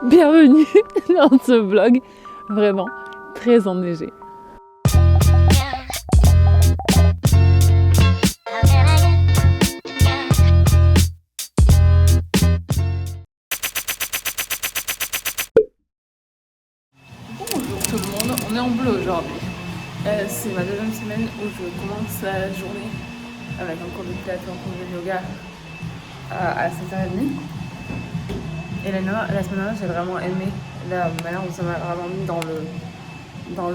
Bienvenue dans ce vlog vraiment très enneigé. Bonjour tout le monde, on est en bleu aujourd'hui. C'est ma deuxième semaine où je commence la journée avec un cours de pilates et un cours de yoga à 7h30. Et la semaine dernière, j'ai vraiment aimé la manière dont ça m'a vraiment mis dans le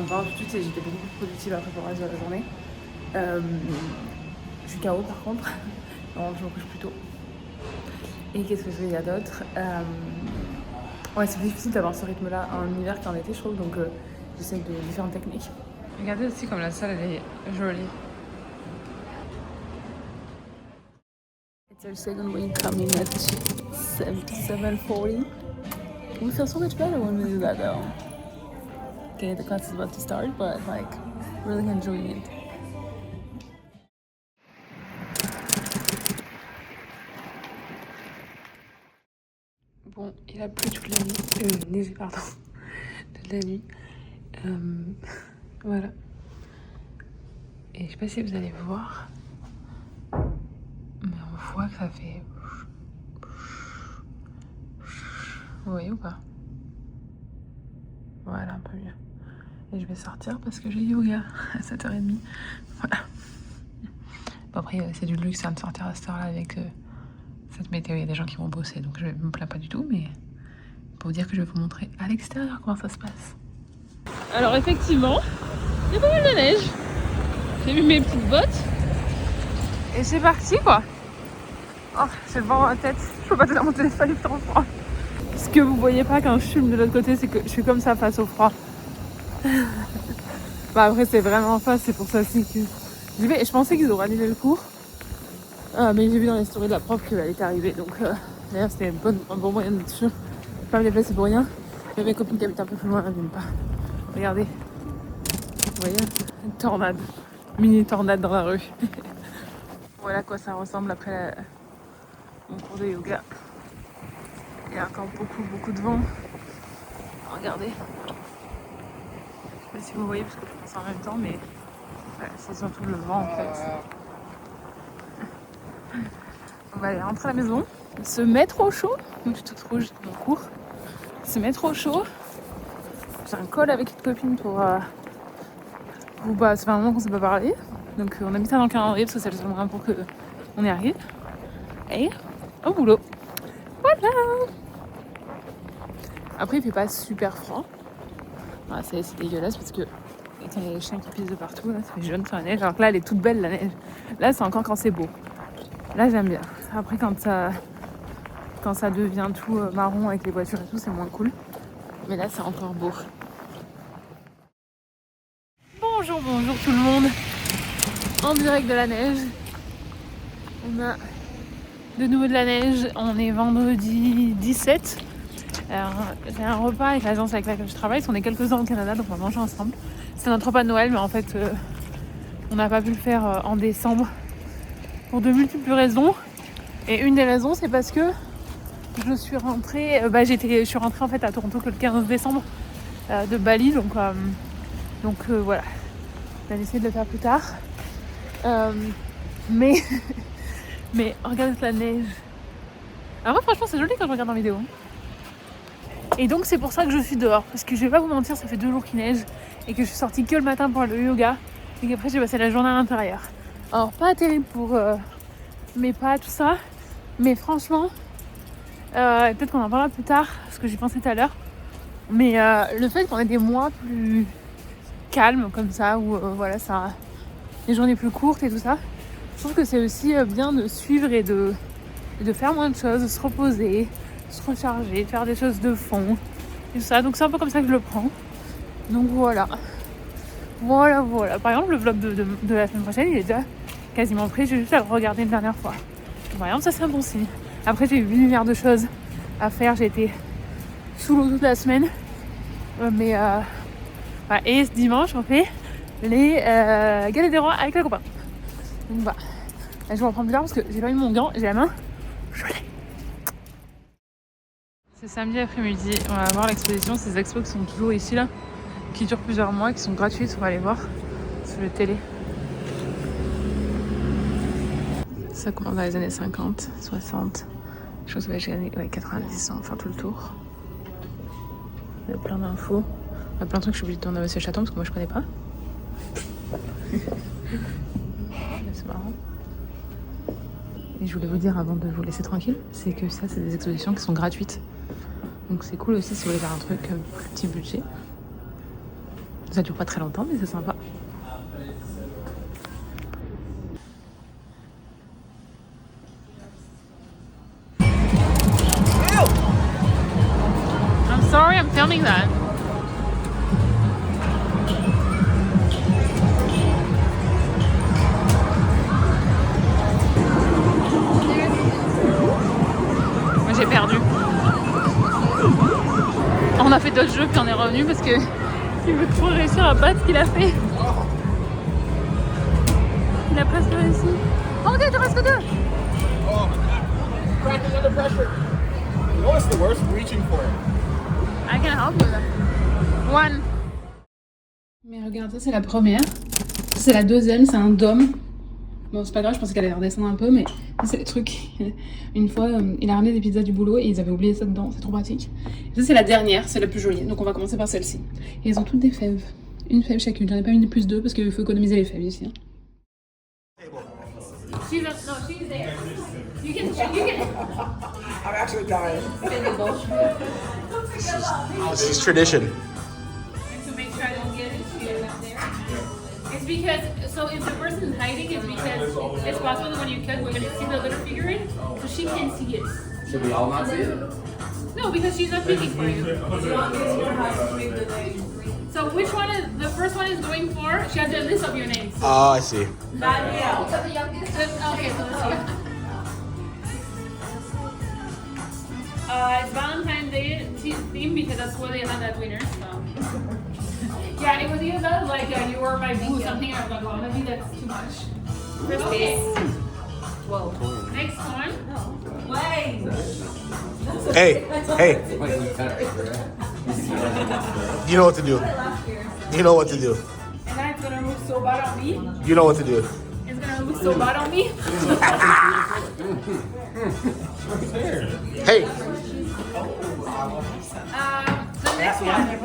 bain tout de suite et j'étais beaucoup plus productive après pour le reste de la journée. Je suis KO par contre, donc je me couche plus tôt. Et qu'est-ce que je fais il y a d'autre Ouais, c'est difficile d'avoir ce rythme-là en hiver qu'en été, je trouve, donc j'essaie de différentes techniques. Regardez aussi comme la salle elle est jolie. It's our second week coming at 7:40. We feel so much better when we do that though. Okay, the class is about to start, but like, really enjoying it. Bon, il a plu toute la nuit, neigé pardon, toute la nuit. Voilà. Et je sais pas si vous allez voir, mais on voit que ça fait... Vous voyez ou pas? Voilà, un peu mieux. Et je vais sortir parce que j'ai yoga à 7h30. Voilà. Bon, après, c'est du luxe de sortir à cette heure-là avec cette météo. Il y a des gens qui vont bosser, donc je me plains pas du tout. Mais pour vous dire que je vais vous montrer à l'extérieur comment ça se passe. Alors effectivement, il y a pas mal de neige. J'ai mis mes petites bottes. Et c'est parti quoi. Oh, j'ai le vent dans la tête. Je peux pas tenir mon téléphone, il est trop froid. Ce que vous voyez pas quand je filme de l'autre côté, c'est que je suis comme ça face au froid. Bah après c'est vraiment face, c'est pour ça aussi que j'y vais. Et je pensais qu'ils auraient annulé le cours. Mais j'ai vu dans les stories de la prof qu'elle était arrivée. Donc d'ailleurs c'était un bon moyen d'être sûr. Je vais pas me déplacer pour rien. Mais mes copines qui habitent un peu plus loin, elles viennent pas. Regardez. Vous voyez, une tornade. Mini tornade dans la rue. Voilà à quoi ça ressemble après mon cours de yoga. Il y a encore beaucoup de vent. Regardez. Je sais pas si vous voyez parce que je pense en même temps, mais ouais, c'est surtout le vent en fait. On va aller rentrer à la maison, se mettre au chaud. Donc je suis toute rouge dans mon cours. Se mettre au chaud. J'ai un call avec une copine pour bah, ça fait un moment qu'on s'est pas parlé. Donc on a mis ça dans le calendrier parce que c'est le seul moyen pour qu'on y arrive. Et au boulot. Voilà. Après il fait pas super froid. Ouais, c'est dégueulasse parce que il y a les chiens qui pissent de partout, là, ça fait jaune sur la neige. Alors que là elle est toute belle la neige. Là c'est encore quand c'est beau. Là j'aime bien. Après quand ça devient tout marron avec les voitures et tout, c'est moins cool. Mais là c'est encore beau. Bonjour tout le monde. En direct de la neige. On a de nouveau de la neige. On est vendredi 17. Alors, j'ai un repas avec l'agence avec laquelle je travaille. On est quelques-uns au Canada, donc on va manger ensemble. C'est notre repas de Noël, mais en fait, on n'a pas pu le faire en décembre pour de multiples raisons. Et une des raisons, c'est parce que je suis rentrée. Je suis rentrée en fait à Toronto que le 15 décembre de Bali, donc voilà. On a décidé de le faire plus tard. Mais regardez la neige. Alors moi, franchement, c'est joli quand je regarde en vidéo. Et donc c'est pour ça que je suis dehors, parce que je vais pas vous mentir, ça fait 2 jours qu'il neige et que je suis sortie que le matin pour le yoga et qu'après j'ai passé la journée à l'intérieur. Alors pas terrible pour mes pas, tout ça, mais franchement, peut-être qu'on en parlera plus tard, parce que j'y pensais tout à l'heure, mais le fait qu'on ait des mois plus calmes comme ça, où voilà, ça, les journées plus courtes et tout ça, je trouve que c'est aussi bien de suivre et de faire moins de choses, de se reposer, se recharger, faire des choses de fond et tout ça. Donc c'est un peu comme ça que je le prends. Donc voilà. Par exemple, le vlog de la semaine prochaine, il est déjà quasiment prêt. J'ai juste à le regarder une dernière fois. Par exemple, ça c'est un bon signe. Après, j'ai eu 1 milliard de choses à faire. J'ai été sous l'eau toute la semaine. Et ce dimanche, on fait les galets des rois avec les copains. Donc voilà. Là, je vais en prendre plus tard parce que j'ai pas mis mon gant. J'ai la main gelée. C'est samedi après-midi, on va voir l'exposition, ces expos qui sont toujours ici là, qui durent plusieurs mois, qui sont gratuites, on va aller voir sur le télé. Ça commence dans les années 50, 60, je pense que j'ai gagné 90 ans, enfin tout le tour. Il y a plein d'infos, il y a plein de trucs que je suis obligée de demander à Monsieur Chaton parce que moi je connais pas. C'est marrant. Et je voulais vous dire avant de vous laisser tranquille, c'est que ça c'est des expositions qui sont gratuites. Donc c'est cool aussi si vous voulez faire un truc plus petit budget. Ça dure pas très longtemps mais c'est sympa. I'm sorry, I'm filming that. Moi j'ai perdu. On a fait d'autres jeux puis on est revenu parce que il veut trop réussir à battre ce qu'il a fait. Il a presque réussi. Oh regarde, il en reste que deux. Oh my god. Cracking under pressure. You know what's the worst? Reaching for it. I can help you. One. Mais regarde, ça c'est la première. Ça c'est la deuxième, c'est un dôme. Bon, c'est pas grave, je pensais qu'elle allait redescendre un peu, mais ça c'est les trucs. Une fois, il a ramené des pizzas du boulot et ils avaient oublié ça dedans, c'est trop pratique. Et ça c'est la dernière, c'est la plus jolie, donc on va commencer par celle-ci. Et elles ont toutes des fèves. Une fève chacune, j'en ai pas mis plus deux parce qu'il faut économiser les fèves ici. Hein. She's there. You can. I'm actually dying. This is tradition. To make sure I don't get it, she is up there. It's because, so if the person is hiding, it's because it's possible that when you cut, we're going to see the little figurine, so she can't see it. Should we all not see it? No, because she's not speaking for you. So which one is, the first one is going for, she has a list of your names. Oh, I see. Danielle. The youngest? Okay, so let's see. It's Valentine's Day theme because that's where they had that winner, so. Yeah, it was either that, like you were my boo or something, I was like, oh, maybe that's too much. Okay. Whoa. Next one. Wait. Hey. You know what to do. You know what to do. And then it's gonna look so bad on me. You know what to do. It's gonna look so bad on me. Hey. The next one.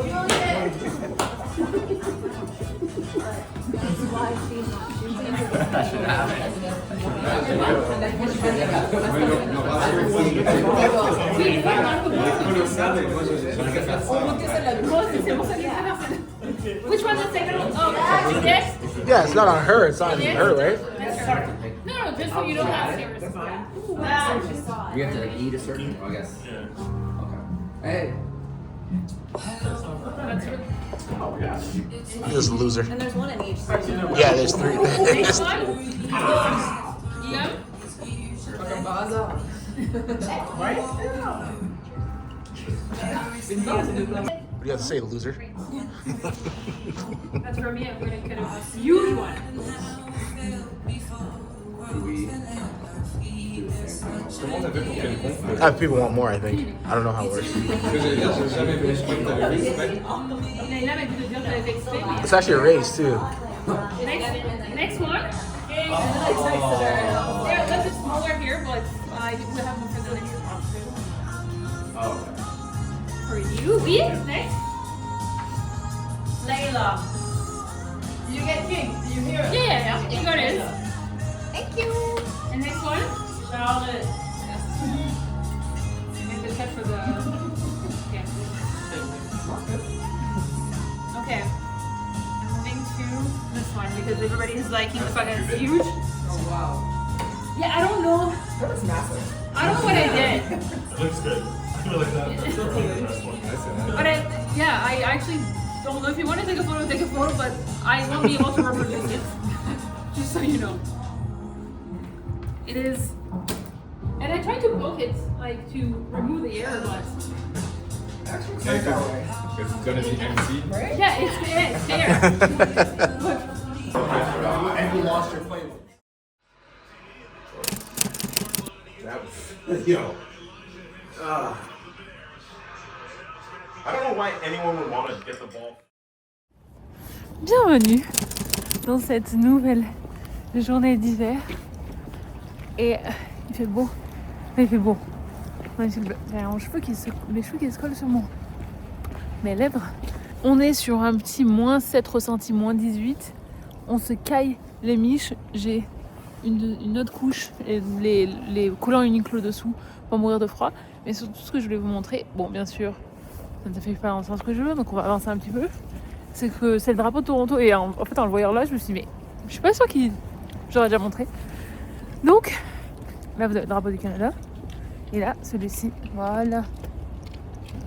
Which one's the second one? Oh, next? Yeah, it's not on her. It's on her, right? No, just so you don't have serious. We have to like, eat a certain. I guess. Yeah. Okay. Hey. That's really... You're just a loser. And there's one in each. Yeah, there's three. Next one. Yum. What do you have to say, loser? That's for me. I'm gonna cut a huge one. Do we? People want more, I think. I don't know how it works. It's actually a race, too. Next one. Yeah, that's a smaller here, but I will have more for the next one. Oh. For you, B. Next. Layla. You get king. Do you hear it? Yeah, you got it. Thank you. And next one. Charlotte. And the cut for the. Okay. Okay. I'm moving to this one because everybody is liking the fact that it's huge. Oh wow. Yeah, I don't know. That was massive. I don't know what I did. It looks good. I feel like that. That's probably the best one. But I actually don't know. If you want to take a photo, take a photo, but I won't be able to reproduce it. Just so you know. It is. And I tried to poke it, like to remove the air, but. It's gonna be empty. Yeah, it's there. Look. And you lost your flavor. Yo. I don't know why anyone would want to get the ball. Bienvenue dans cette nouvelle journée d'hiver. Et il fait beau. Il fait beau. J'ai les cheveux qui se collent sur mes lèvres. On est sur un petit moins 7 ressenti, moins 18. On se caille les miches. J'ai une autre couche et les collants Uniqlo dessous pour mourir de froid. Mais surtout ce que je voulais vous montrer, bon bien sûr, ça ne fait pas avancer ce que je veux, donc on va avancer un petit peu. C'est que c'est le drapeau de Toronto et en fait en le voyant là, je me suis dit mais je suis pas sûre qu'il j'aurais déjà montré. Donc là vous avez le drapeau du Canada et là celui-ci, voilà.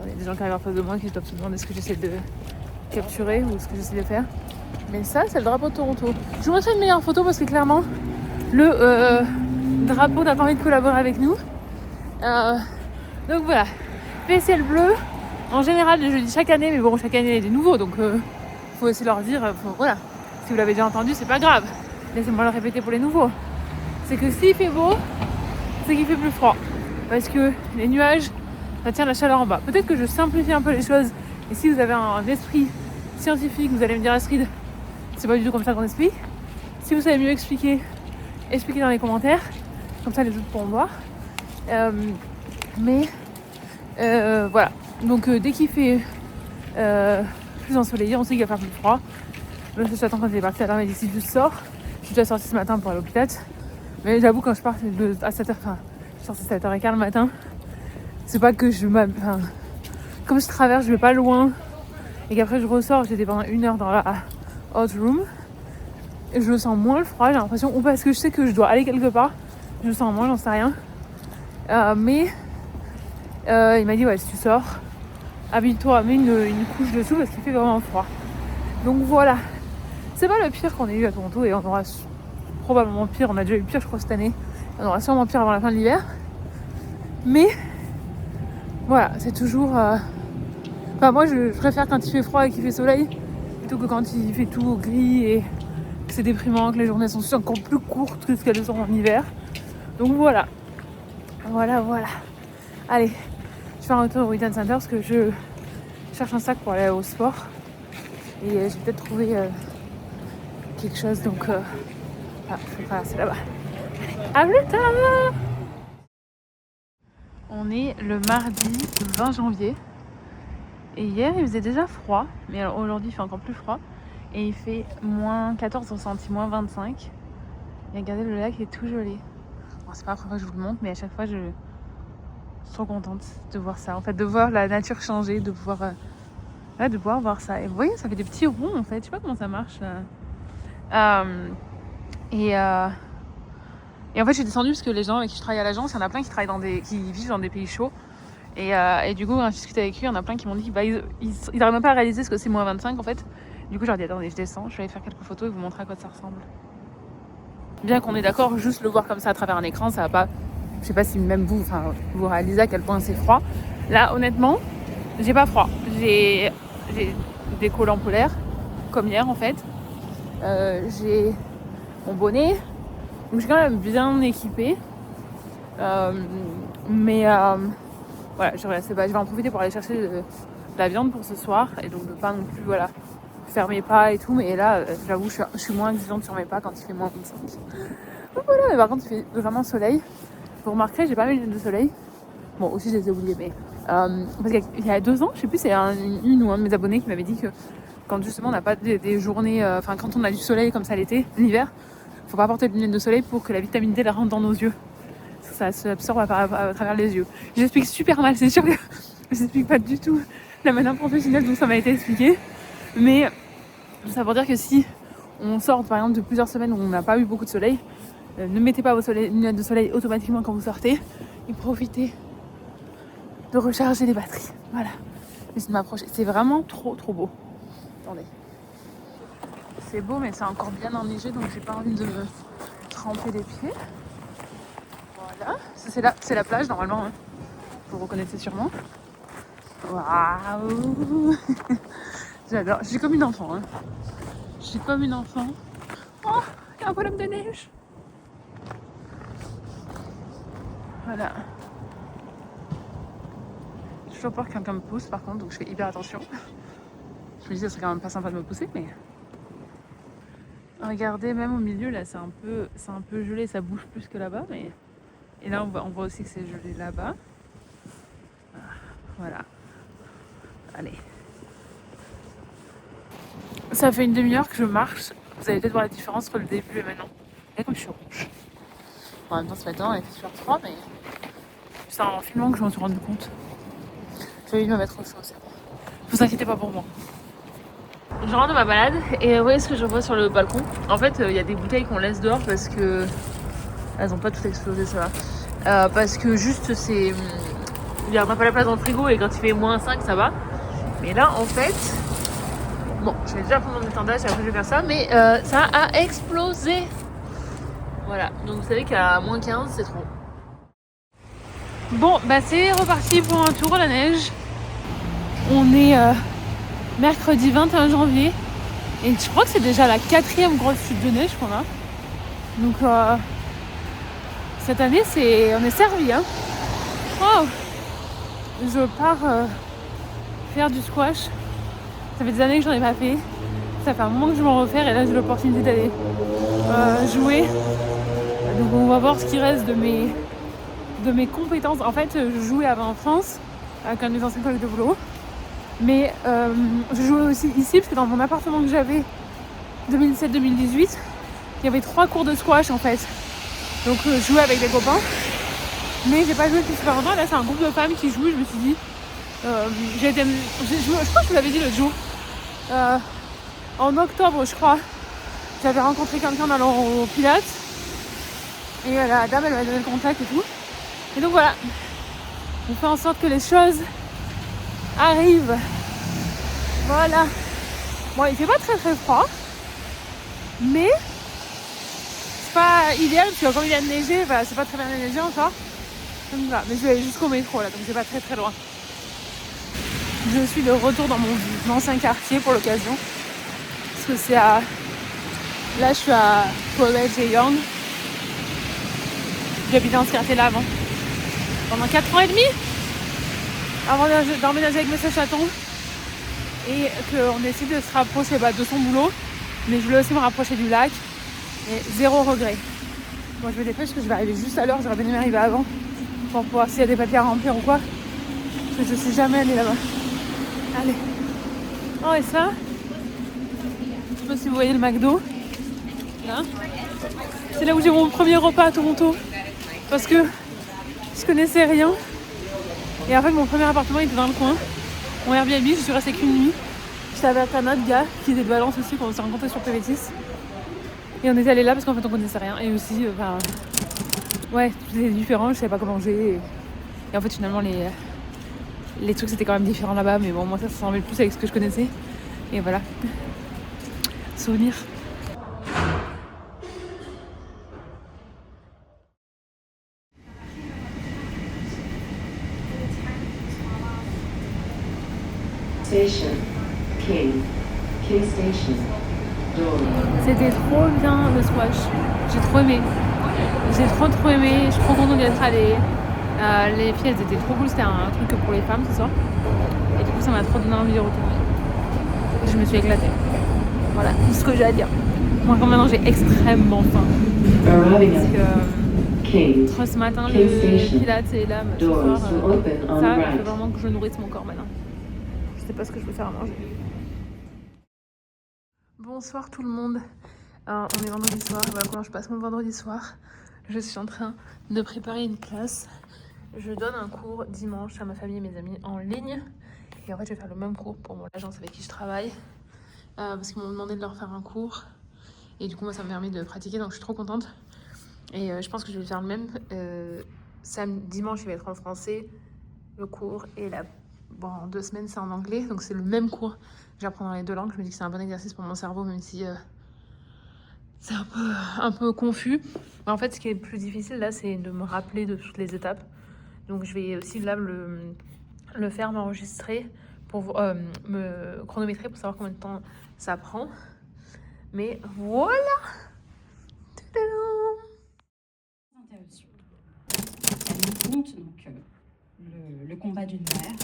Il y a des gens qui arrivent en face de moi qui doivent se demander ce que j'essaie de capturer ou ce que j'essaie de faire. Mais ça c'est le drapeau de Toronto. Je vous montrerai une meilleure photo parce que clairement le drapeau n'a pas envie de collaborer avec nous. Donc voilà, les ciels bleus. En général, je le dis chaque année, mais bon, chaque année il y a des nouveaux, donc faut aussi leur dire, voilà. Si vous l'avez déjà entendu, c'est pas grave. Laissez-moi le répéter pour les nouveaux. C'est que s'il fait beau, c'est qu'il fait plus froid. Parce que les nuages, ça tient la chaleur en bas. Peut-être que je simplifie un peu les choses. Et si vous avez un esprit scientifique, vous allez me dire Astrid, c'est pas du tout comme ça qu'on explique. Si vous savez mieux expliquer, expliquez dans les commentaires. Comme ça, les autres pourront voir. Voilà. Donc dès qu'il fait plus ensoleillé, on sait qu'il va faire plus froid. Là, j'attends quand il est parti à l'heure, mais d'ici je sors. Je suis déjà sortie ce matin pour aller au l'hôpital. Mais j'avoue quand je pars à 7h, enfin je suis sortie à 7h15 le matin. C'est pas que comme je traverse, je vais pas loin et qu'après je ressors, j'étais pendant 1 heure dans la hot room. Et je sens moins le froid, j'ai l'impression, ou parce que je sais que je dois aller quelque part. Je sens moins, j'en sais rien. Mais il m'a dit ouais, si tu sors, habille-toi, mets une couche dessous parce qu'il fait vraiment froid. Donc voilà, c'est pas le pire qu'on ait eu à Toronto et on aura probablement pire, on a déjà eu pire je crois cette année. On aura sûrement pire avant la fin de l'hiver. Mais voilà, c'est toujours... Enfin moi je préfère quand il fait froid et qu'il fait soleil plutôt que quand il fait tout gris et que c'est déprimant, que les journées sont encore plus courtes que ce qu'elles sont en hiver. Donc voilà. Voilà. Allez, je fais un retour au Eaton Center parce que je cherche un sac pour aller au sport. Et j'ai peut-être trouvé quelque chose, donc je vais traverser là-bas. À plus tard. On est le mardi 20 janvier. Et hier, il faisait déjà froid. Mais alors aujourd'hui, il fait encore plus froid. Et il fait moins 14 ressenti, moins 25. Et regardez, le lac est tout joli. Bon, c'est pas la première fois que je vous le montre, mais à chaque fois, je suis trop contente de voir ça. En fait, de voir la nature changer, de pouvoir voir ça. Et vous voyez, ça fait des petits ronds en fait. Je sais pas comment ça marche. Et en fait, j'ai descendu parce que les gens avec qui je travaille à l'agence, il y en a plein qui vivent dans des pays chauds. Et du coup, quand je discutais avec eux, il y en a plein qui m'ont dit qu'ils n'arrivent même pas à réaliser ce que c'est moins 25 en fait. Du coup, je leur dis attendez, je descends, je vais aller faire quelques photos et vous montrer à quoi ça ressemble. Bien qu'on est d'accord, juste le voir comme ça à travers un écran, ça va pas. Je sais pas si même vous réalisez à quel point c'est froid. Là, honnêtement, j'ai pas froid. J'ai des collants polaires, comme hier en fait. J'ai mon bonnet, donc je suis quand même bien équipée. Voilà, je vais en profiter pour aller chercher de la viande pour ce soir et donc de pas non plus faire mes pas et tout. Mais là, j'avoue, je suis moins exigeante sur mes pas quand il fait moins 25. Donc voilà, mais par contre, il fait vraiment soleil. Vous remarquerez, j'ai pas mes lunettes de soleil. Bon, aussi, je les ai oubliées, mais parce qu'il y a 2 ans, je sais plus, c'est une ou un de mes abonnés qui m'avait dit que quand justement on n'a pas des journées, quand on a du soleil comme ça l'été, l'hiver, faut pas porter de lunettes de soleil pour que la vitamine D la rentre dans nos yeux. Ça s'absorbe à travers les yeux. J'explique super mal, c'est sûr que je n'explique pas du tout la manière professionnelle dont ça m'a été expliqué. Mais ça veut dire que si on sort par exemple de plusieurs semaines où on n'a pas eu beaucoup de soleil, ne mettez pas vos lunettes de soleil automatiquement quand vous sortez et profitez de recharger les batteries. Voilà. J'essaie de m'approcher. C'est vraiment trop beau. Attendez. C'est beau mais c'est encore bien enneigé donc j'ai pas envie de me tremper les pieds. Voilà. C'est la plage normalement. Hein. Vous reconnaissez sûrement. Waouh. J'adore. Je suis comme une enfant. Hein. Je suis comme une enfant. Oh, il y a un bonhomme de neige. Voilà. Je toujours peur que quelqu'un me pousse par contre, donc je fais hyper attention. Je me dis, ça serait quand même pas sympa de me pousser, mais. Regardez, même au milieu, là, c'est un peu gelé, ça bouge plus que là-bas, mais. Et là, on voit aussi que c'est gelé là-bas. Voilà. Allez. Ça fait une demi-heure que je marche. Vous allez peut-être voir la différence entre le début et maintenant. Et comme je suis rouge. En même temps, ce matin, il était super froid, mais c'est en filmant que je m'en suis rendu compte. J'ai envie de me mettre au chaud, c'est bon. Vous inquiétez pas pour moi. Je rentre de ma balade et vous voyez ce que je vois sur le balcon. En fait, il y a des bouteilles qu'on laisse dehors parce que elles ont pas toutes explosé, ça va. Parce que juste c'est, il y a pas la place dans le frigo et quand il fait moins 5, ça va. Mais là, en fait, bon, je vais déjà prendre mon étendage et après je vais faire ça, mais ça a explosé. Voilà, donc vous savez qu'à moins 15, c'est trop. Bon, bah c'est reparti pour un tour à la neige. On est mercredi 21 janvier et je crois que c'est déjà la 4e grosse chute de neige qu'on a. Donc cette année, on est servi. Hein. Wow. Je pars faire du squash. Ça fait des années que j'en ai pas fait. Ça fait un moment que je m'en refaire et là j'ai l'opportunité d'aller jouer. Donc on va voir ce qui reste de mes compétences. En fait, je jouais avant en France avec un de mes anciens collègues de boulot. Mais je jouais aussi ici parce que dans mon appartement que j'avais 2017-2018, il y avait 3 cours de squash en fait. Donc je jouais avec des copains. Mais j'ai pas joué depuis super longtemps. Là c'est un groupe de femmes qui jouent. Je me suis dit, je crois que je vous l'avais dit l'autre jour. En octobre je crois, j'avais rencontré quelqu'un en allant au Pilates. Et la dame elle m'a donné le contact et tout. Et donc voilà, on fait en sorte que les choses arrivent. Voilà. Bon, il fait pas très très froid, mais c'est pas idéal parce que comme il vient de neiger, bah, c'est pas très bien neigé encore. Donc voilà, mais je vais aller jusqu'au métro là, donc c'est pas très très loin. Je suis de retour dans mon ancien quartier pour l'occasion, parce que c'est à... Là je suis à College et Young. J'habitais dans ce quartier là avant. Pendant 4 ans et demi, avant d'emménager avec M. Chaton, et qu'on décide de se rapprocher de son boulot, mais je voulais aussi me rapprocher du lac, et 0 regret. Moi je me dépêche parce que je vais arriver juste à l'heure, j'aurais bien aimé arriver avant, pour pouvoir s'il y a des papiers à remplir ou quoi, parce que je suis jamais allée là-bas. Allez. Oh et ça, je sais pas si vous voyez le McDo, là, c'est là où j'ai mon premier repas à Toronto, parce que je connaissais rien. Et en fait, mon premier appartement était dans le coin. Mon Airbnb, je suis restée qu'une nuit. J'étais avec un autre gars qui était de Valence aussi, qu'on s'est rencontrés sur PV6. Et on était allés là parce qu'en fait, on connaissait rien. Et aussi, ouais, tout était différent, je savais pas comment manger. Et en fait, finalement, les trucs c'était quand même différent là-bas. Mais bon, moi, ça ressemblait plus avec ce que je connaissais. Et voilà. Souvenir. Station. King Station. C'était trop bien le squash. J'ai trop aimé. J'ai trop aimé. Je suis trop contente d'y être allée. Les filles elles étaient trop cool. C'était un truc pour les femmes ce soir. Et du coup ça m'a trop donné envie de retourner. Je me suis éclatée. Voilà tout ce que j'ai à dire. Moi quand maintenant j'ai extrêmement faim. Parce que entre ce matin le Pilates et là ce soir, ça il faut vraiment que je nourrisse mon corps maintenant. Je sais pas ce que je veux faire à manger. Bonsoir tout le monde. On est vendredi soir. Voilà comment je passe mon vendredi soir. Je suis en train de préparer une classe. Je donne un cours dimanche à ma famille et mes amis en ligne. Et en fait je vais faire le même cours pour l'agence avec qui je travaille. Parce qu'ils m'ont demandé de leur faire un cours. Et du coup moi ça me permet de pratiquer, donc je suis trop contente. Et je pense que je vais faire le même. Dimanche il va être en français, le cours, et en 2 semaines c'est en anglais, donc c'est le même cours. J'apprends dans les 2 langues, je me dis que c'est un bon exercice pour mon cerveau, même si c'est un peu confus. Mais en fait, ce qui est le plus difficile là, c'est de me rappeler de toutes les étapes. Donc je vais aussi là le faire, m'enregistrer, pour me chronométrer pour savoir combien de temps ça prend. Mais voilà. Interruption. Elle nous compte donc le combat d'une mère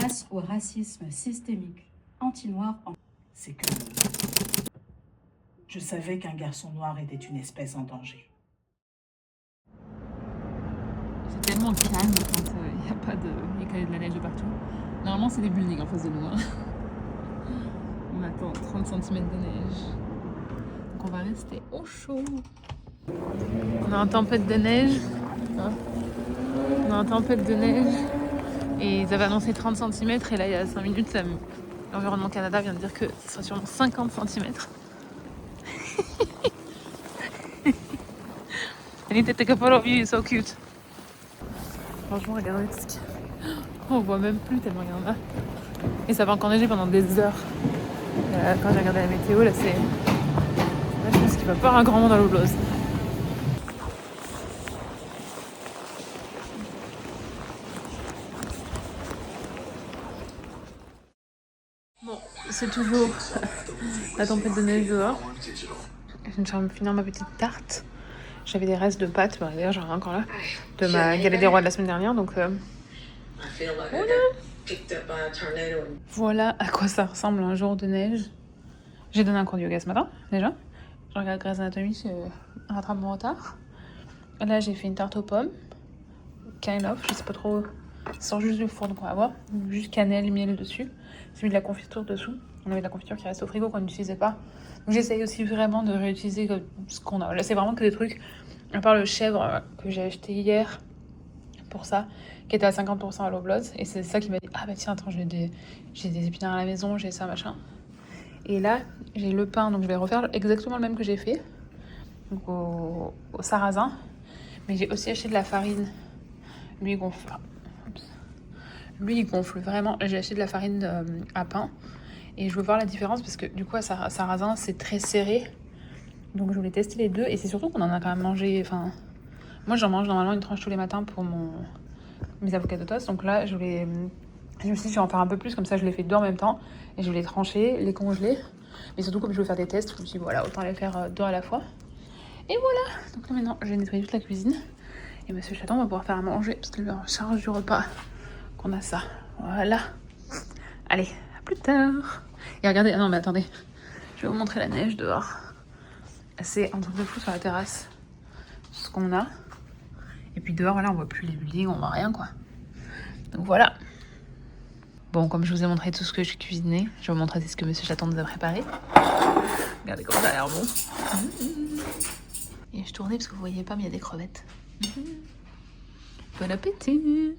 face au racisme systémique anti-noir. C'est que je savais qu'un garçon noir était une espèce en danger. C'est tellement calme quand il n'y a pas de... Il y a de la neige de partout. Normalement, c'est des buildings en face de nous. Hein. On attend 30 cm de neige. Donc on va rester au chaud. On est en tempête de neige. On est en tempête de neige. Et ils avaient annoncé 30 cm. Et là, il y a 5 minutes, l'Environnement Canada vient de dire que ce sera sûrement 50 cm. I need to take a photo of you, you're so cute. Franchement, regardez tout ce qu'il y a. On voit même plus tellement il y en a. Et ça va encore neiger pendant des heures. Quand j'ai regardé la météo, là c'est... Là, je pense qu'il va pas y avoir un grand monde à l'Oblose. Bon, c'est toujours la tempête de neige dehors. Je viens de finir ma petite tarte. J'avais des restes de pâtes, bon, d'ailleurs j'en ai encore là, de ma galette des rois de la semaine dernière, donc voilà à quoi ça ressemble un jour de neige. J'ai donné un cours de yoga ce matin, déjà. Je regarde Grey's Anatomy, je rattrape mon retard. Là j'ai fait une tarte aux pommes, kind of, je sais pas trop, ça sort juste du four donc on va voir, juste cannelle, miel dessus. J'ai mis de la confiture dessous, on avait de la confiture qui reste au frigo qu'on n'utilisait pas. Donc j'essaye aussi vraiment de réutiliser ce qu'on a. Là c'est vraiment que des trucs, à part le chèvre que j'ai acheté hier pour ça, qui était à 50% à l'Oblose. Et c'est ça qui m'a dit, ah bah tiens attends, j'ai des épinards à la maison, j'ai ça machin. Et là j'ai le pain, donc je vais refaire exactement le même que j'ai fait, donc au sarrasin. Mais j'ai aussi acheté de la farine, lui il gonfle vraiment. J'ai acheté de la farine à pain. Et je veux voir la différence parce que du coup à sarrasin c'est très serré. Donc je voulais tester les deux. Et c'est surtout qu'on en a quand même mangé. Enfin, moi j'en mange normalement une tranche tous les matins pour mes avocats de toast. Donc là je me suis dit je vais en faire un peu plus. Comme ça je les fais deux en même temps. Et je vais les trancher, les congeler. Mais surtout comme je veux faire des tests, je me suis dit voilà autant les faire deux à la fois. Et voilà. Donc là maintenant je vais nettoyer toute la cuisine. Et monsieur Chaton va pouvoir faire à manger. Parce que lui en charge du repas qu'on a ça. Voilà. Allez, à plus tard. Et regardez, ah non mais attendez, je vais vous montrer la neige dehors. C'est un truc de fou sur la terrasse, ce qu'on a. Et puis dehors, là, on voit plus les buildings, on voit rien quoi. Donc voilà. Bon, comme je vous ai montré tout ce que j'ai cuisiné, je vais vous montrer ce que monsieur Chaton nous a préparé. Regardez comme ça a l'air bon. Et je tournais parce que vous voyez pas, mais il y a des crevettes. Bon appétit.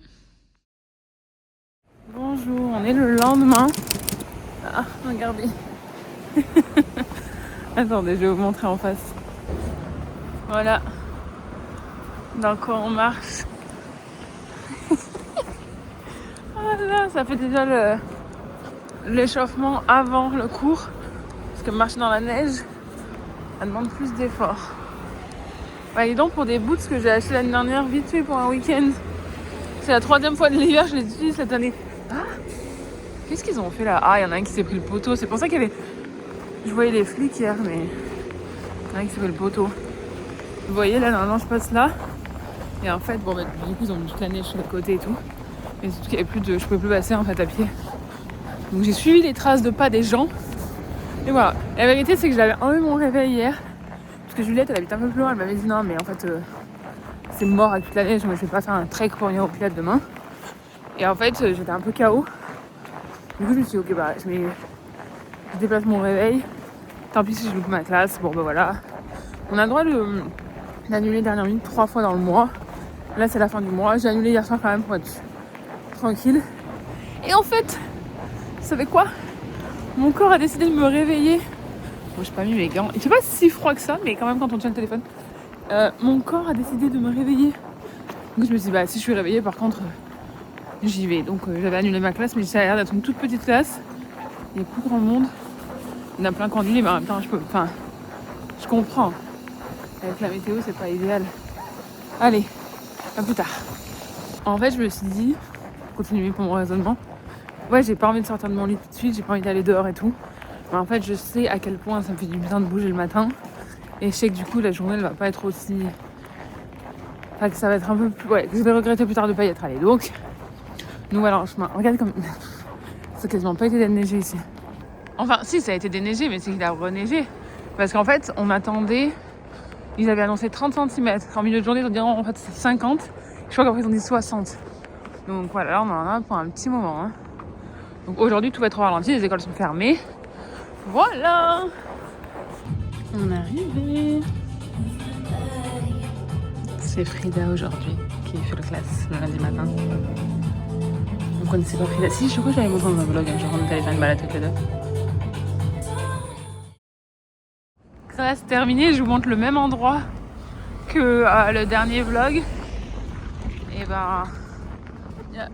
Bonjour, on est le lendemain. Ah, regardez. Attendez, je vais vous montrer en face. Voilà. Dans quoi on marche. Voilà, ça fait déjà l'échauffement avant le cours. Parce que marcher dans la neige, ça demande plus d'efforts. Bah, et donc pour des boots que j'ai acheté l'année dernière, vite fait pour un week-end. C'est la 3e fois de l'hiver, je les utilise cette année. Ah, qu'est-ce qu'ils ont fait là? Ah, il y en a un qui s'est pris le poteau. C'est pour ça qu'il y avait... Je voyais les flics hier, mais... Il y en a un qui s'est pris le poteau. Vous voyez, là, normalement, je passe là. Et en fait, bon, bah, du coup, ils ont mis toute la neige sur le côté et tout. Mais surtout qu'il y avait plus de... Je pouvais plus passer, en fait, à pied. Donc, j'ai suivi les traces de pas des gens. Et voilà. La vérité, c'est que j'avais enlevé mon réveil hier. Parce que Juliette, elle habite un peu plus loin. Elle m'avait dit non, mais en fait, c'est mort avec toute la neige. Moi, je vais pas faire un trek pour venir au Pilat demain. Et en fait, j'étais un peu KO. Du coup, je me suis dit, ok, bah, je déplace mon réveil. Tant pis si je loupe ma classe. Bon, bah voilà. On a le droit d'annuler dernière minute 3 fois dans le mois. Là, c'est la fin du mois. J'ai annulé hier soir quand même pour être tranquille. Et en fait, vous savez quoi? Mon corps a décidé de me réveiller. Bon, j'ai pas mis mes gants. Il fait pas si froid que ça, mais quand même, quand on tient le téléphone. Mon corps a décidé de me réveiller. Donc, je me suis dit, bah, si je suis réveillée, par contre... j'y vais. Donc j'avais annulé ma classe, mais ça a l'air d'être une toute petite classe. Il n'y a plus grand monde. Il y en a plein qui ont annulé, mais en même temps, je comprends. Avec la météo, c'est pas idéal. Allez, à plus tard. En fait, je me suis dit, continuer pour mon raisonnement. Ouais, j'ai pas envie de sortir de mon lit tout de suite, j'ai pas envie d'aller dehors et tout. Mais en fait, je sais à quel point ça me fait du bien de bouger le matin. Et je sais que du coup, la journée, elle va pas être aussi... Enfin, que ça va être un peu plus... Ouais, que je vais regretter plus tard de pas y être allée. Donc... Nous voilà en chemin. Regarde comme... Ça a quasiment pas été déneigé ici. Enfin, si, ça a été déneigé, mais c'est qu'il a reneigé. Parce qu'en fait, on attendait... Ils avaient annoncé 30 cm. En milieu de journée, ils ont dit en fait c'est 50. Je crois qu'après, ils ont dit 60. Donc voilà, là, on en a pour un petit moment. Hein. Donc aujourd'hui, tout va être au ralenti. Les écoles sont fermées. Voilà. On est arrivé. C'est Frida aujourd'hui qui fait le classe le lundi matin. Vous connaissez pas Frida? Si, je crois que j'avais montré dans un vlog un jour, on est allé faire une balade avec les deux. Classe terminée, je vous montre le même endroit que le dernier vlog. Et ben, il y a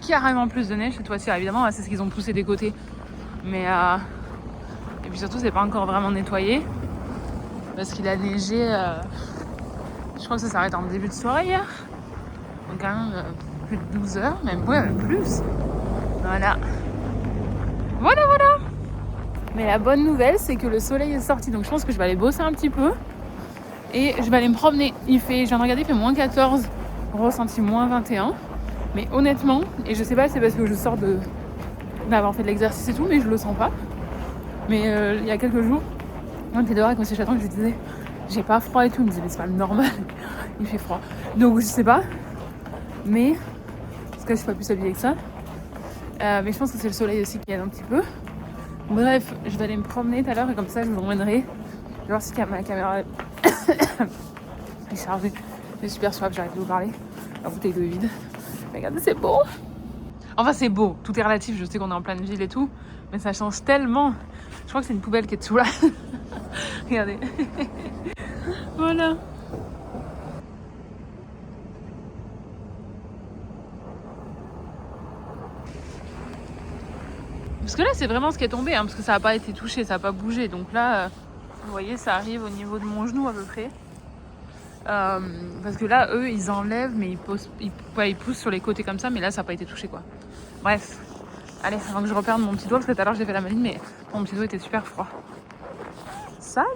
carrément plus de neige cette fois-ci. Évidemment, c'est ce qu'ils ont poussé des côtés. Mais et puis surtout, c'est pas encore vraiment nettoyé parce qu'il a neigé. Je crois que ça s'arrête en début de soirée hier. Donc quand même plus de 12 heures, même plus. Voilà. Voilà. Mais la bonne nouvelle, c'est que le soleil est sorti. Donc je pense que je vais aller bosser un petit peu. Et je vais aller me promener. Je viens de regarder, il fait moins 14. Ressenti moins 21. Mais honnêtement, et je sais pas, c'est parce que je sors d'avoir fait de l'exercice et tout, mais je le sens pas. Mais il y a quelques jours, on était dehors avec M. Chaton et je lui disais j'ai pas froid et tout. Il me disait mais c'est pas normal, il fait froid. Donc je sais pas, mais parce que je suis pas plus habillée que ça. Mais je pense que c'est le soleil aussi qui aide un petit peu. Bref, je vais aller me promener tout à l'heure et comme ça je vous emmènerai. Je vais voir si ma caméra est chargée. J'ai super soif, j'arrête de vous parler. La bouteille d'eau est vide. Mais regardez, c'est beau. Enfin, c'est beau. Tout est relatif. Je sais qu'on est en pleine ville et tout. Mais ça change tellement. Je crois que c'est une poubelle qui est dessous là. Regardez. Voilà. Parce que là, c'est vraiment ce qui est tombé. Hein, parce que ça n'a pas été touché, ça n'a pas bougé. Donc là, vous voyez, ça arrive au niveau de mon genou à peu près. Parce que là, eux, ils enlèvent, mais ils poussent sur les côtés comme ça, mais là, ça n'a pas été touché, quoi. Bref, allez, avant que je reperde mon petit doigt, parce que tout à l'heure, j'ai fait la maline, mais mon petit doigt était super froid. Salut!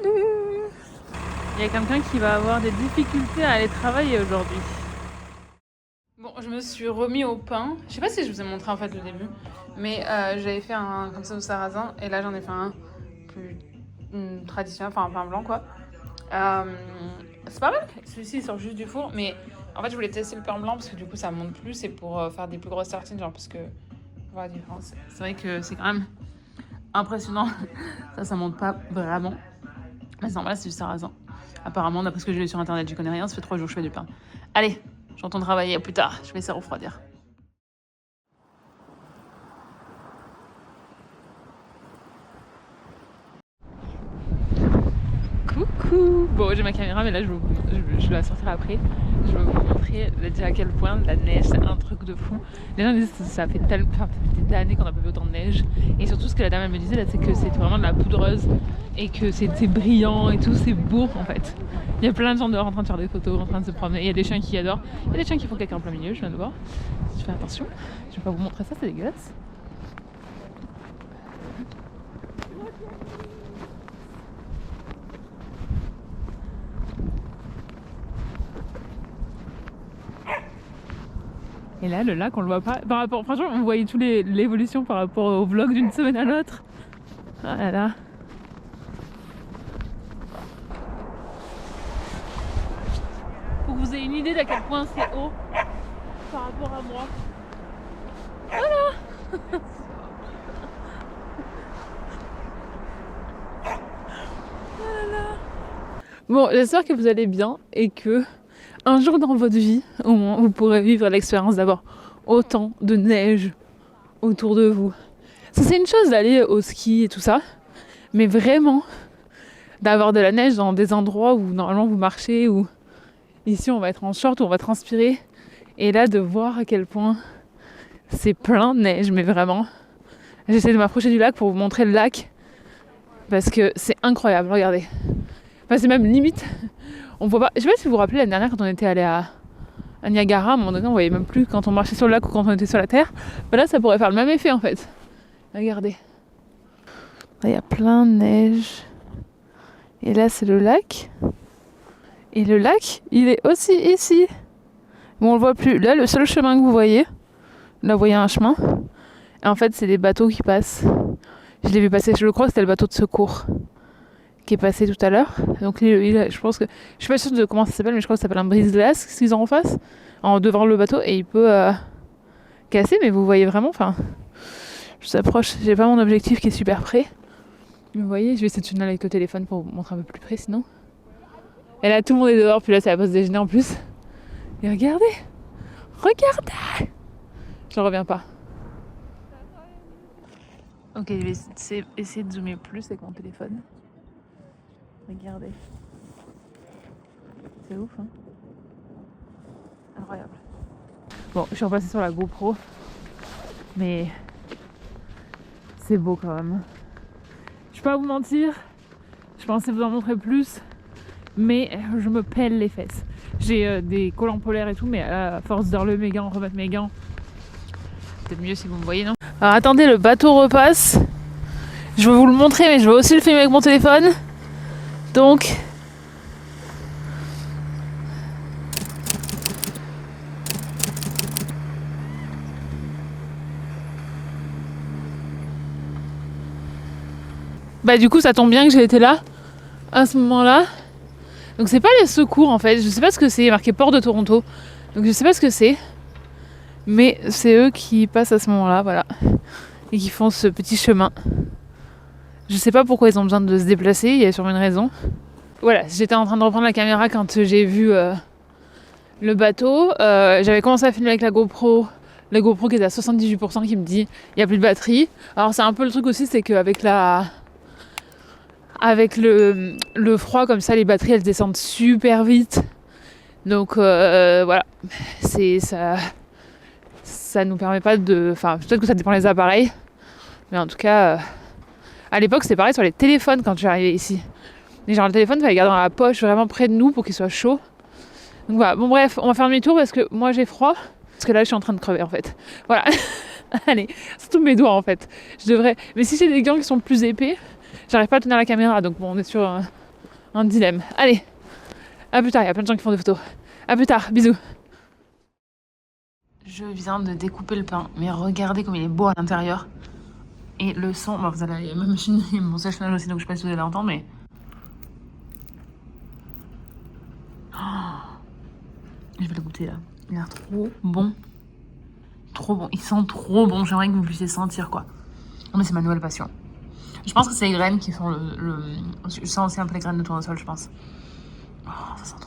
Il y a quelqu'un qui va avoir des difficultés à aller travailler aujourd'hui. Bon, je me suis remis au pain. Je sais pas si je vous ai montré, en fait, le début, mais j'avais fait un comme ça au sarrasin, et là, j'en ai fait un plus traditionnel, enfin, un pain blanc, quoi. C'est pas mal, celui-ci il sort juste du four, mais en fait je voulais tester le pain blanc parce que du coup ça monte plus, c'est pour faire des plus grosses tartines, genre parce que voilà la différence. C'est vrai que c'est quand même impressionnant, ça monte pas vraiment, mais c'est normal, c'est du sarrasin. Apparemment, d'après ce que j'ai lu sur internet, j'y connais rien, ça fait 3 jours que je fais du pain. Allez, j'entends travailler plus tard, je vais essayer de refroidir. Coucou. Bon, j'ai ma caméra, mais là je vais la sortir après. Je vais vous montrer déjà à quel point la neige c'est un truc de fou. Les gens disent que ça fait des années qu'on n'a pas vu autant de neige. Et surtout, ce que la dame elle me disait là, c'est que c'est vraiment de la poudreuse et que c'est brillant et tout, c'est beau en fait. Il y a plein de gens dehors en train de faire des photos, en train de se promener. Il y a des chiens qui adorent. Il y a des chiens qui font caca en plein milieu, je viens de voir. Je fais attention. Je vais pas vous montrer ça, c'est dégueulasse. Et là, le lac, on le voit pas. Franchement, on voyait toute l'évolution par rapport au vlog d'une semaine à l'autre. Ah là là. Pour que vous ayez une idée d'à quel point c'est haut par rapport à moi. Voilà. Voilà. Bon, j'espère que vous allez bien et que un jour dans votre vie, au moins, vous pourrez vivre l'expérience d'avoir autant de neige autour de vous. C'est une chose d'aller au ski et tout ça, mais vraiment, d'avoir de la neige dans des endroits où normalement vous marchez, où ici on va être en short, où on va transpirer, et là de voir à quel point c'est plein de neige, mais vraiment. J'essaie de m'approcher du lac pour vous montrer le lac, parce que c'est incroyable, regardez. Enfin, c'est même limite... On voit pas. Je sais pas si vous vous rappelez l'année dernière quand on était allé à Niagara, à un moment donné on voyait même plus quand on marchait sur le lac ou quand on était sur la terre. Ben là ça pourrait faire le même effet en fait. Regardez. Là il y a plein de neige. Et là c'est le lac. Et le lac il est aussi ici. Bon on le voit plus. Là le seul chemin que vous voyez, Là, vous voyez un chemin. Et en fait, c'est des bateaux qui passent. Je l'ai vu passer, je crois que c'était le bateau de secours qui est passé tout à l'heure. Donc, je pense que. Je suis pas sûre de comment ça s'appelle, mais je crois que ça s'appelle un brise-glace, ce qu'ils ont en face, devant le bateau. Et il peut casser, mais vous voyez vraiment. Enfin, je s'approche, j'ai pas mon objectif qui est super près. Vous voyez, je vais essayer de tourner avec le téléphone pour vous montrer un peu plus près sinon. Et là, tout le monde est dehors, puis là, c'est la pause déjeuner en plus. Et regardez! Regardez! J'en reviens pas. Ok, je vais essayer de zoomer plus avec mon téléphone. Regardez. C'est ouf, hein? Incroyable. Bon, je suis repassée sur la GoPro. Mais c'est beau quand même. Je vais pas vous mentir. Je pensais vous en montrer plus. Mais je me pèle les fesses. J'ai des collants polaires et tout, mais à force d'enlever mes gants, remettre mes gants, peut-être mieux si vous me voyez, non? Alors attendez, le bateau repasse. Je vais vous le montrer, mais je vais aussi le filmer avec mon téléphone. Donc... Bah du coup, ça tombe bien que j'ai été là, à ce moment-là. Donc c'est pas les secours en fait, je sais pas ce que c'est, marqué Port de Toronto. Donc je sais pas ce que c'est. Mais c'est eux qui passent à ce moment-là, voilà. Et qui font ce petit chemin. Je sais pas pourquoi ils ont besoin de se déplacer, il y a sûrement une raison. Voilà, j'étais en train de reprendre la caméra quand j'ai vu le bateau. J'avais commencé à filmer avec la GoPro qui était à 78% qui me dit il n'y a plus de batterie. Alors c'est un peu le truc aussi, c'est qu'avec le froid comme ça, les batteries elles descendent super vite. Donc voilà, ça nous permet pas de... Enfin, peut-être que ça dépend des appareils. Mais en tout cas, à l'époque, c'était pareil sur les téléphones quand je suis arrivée ici. Et genre, le téléphone, il fallait le garder dans la poche, vraiment près de nous pour qu'il soit chaud. Donc voilà, bon bref, on va faire demi-tour parce que moi j'ai froid. Parce que là, je suis en train de crever en fait. Voilà. Allez, c'est tous mes doigts en fait. Je devrais... Mais si j'ai des gants qui sont plus épais, j'arrive pas à tenir la caméra. Donc bon, on est sur un dilemme. Allez, à plus tard, il y a plein de gens qui font des photos. À plus tard, bisous. Je viens de découper le pain, mais regardez comme il est beau à l'intérieur. Et le son, bon, vous allez, ma machine et mon sèche-linge aussi, donc je sais pas si vous allez l'entendre, mais... Oh, je vais le goûter là. Il a l'air trop bon. Trop bon. Il sent trop bon. J'aimerais que vous puissiez sentir quoi. Non mais c'est ma nouvelle passion. Je pense que c'est les graines qui font le... Je sens aussi un peu les graines de tournesol, je pense. Oh, ça sent trop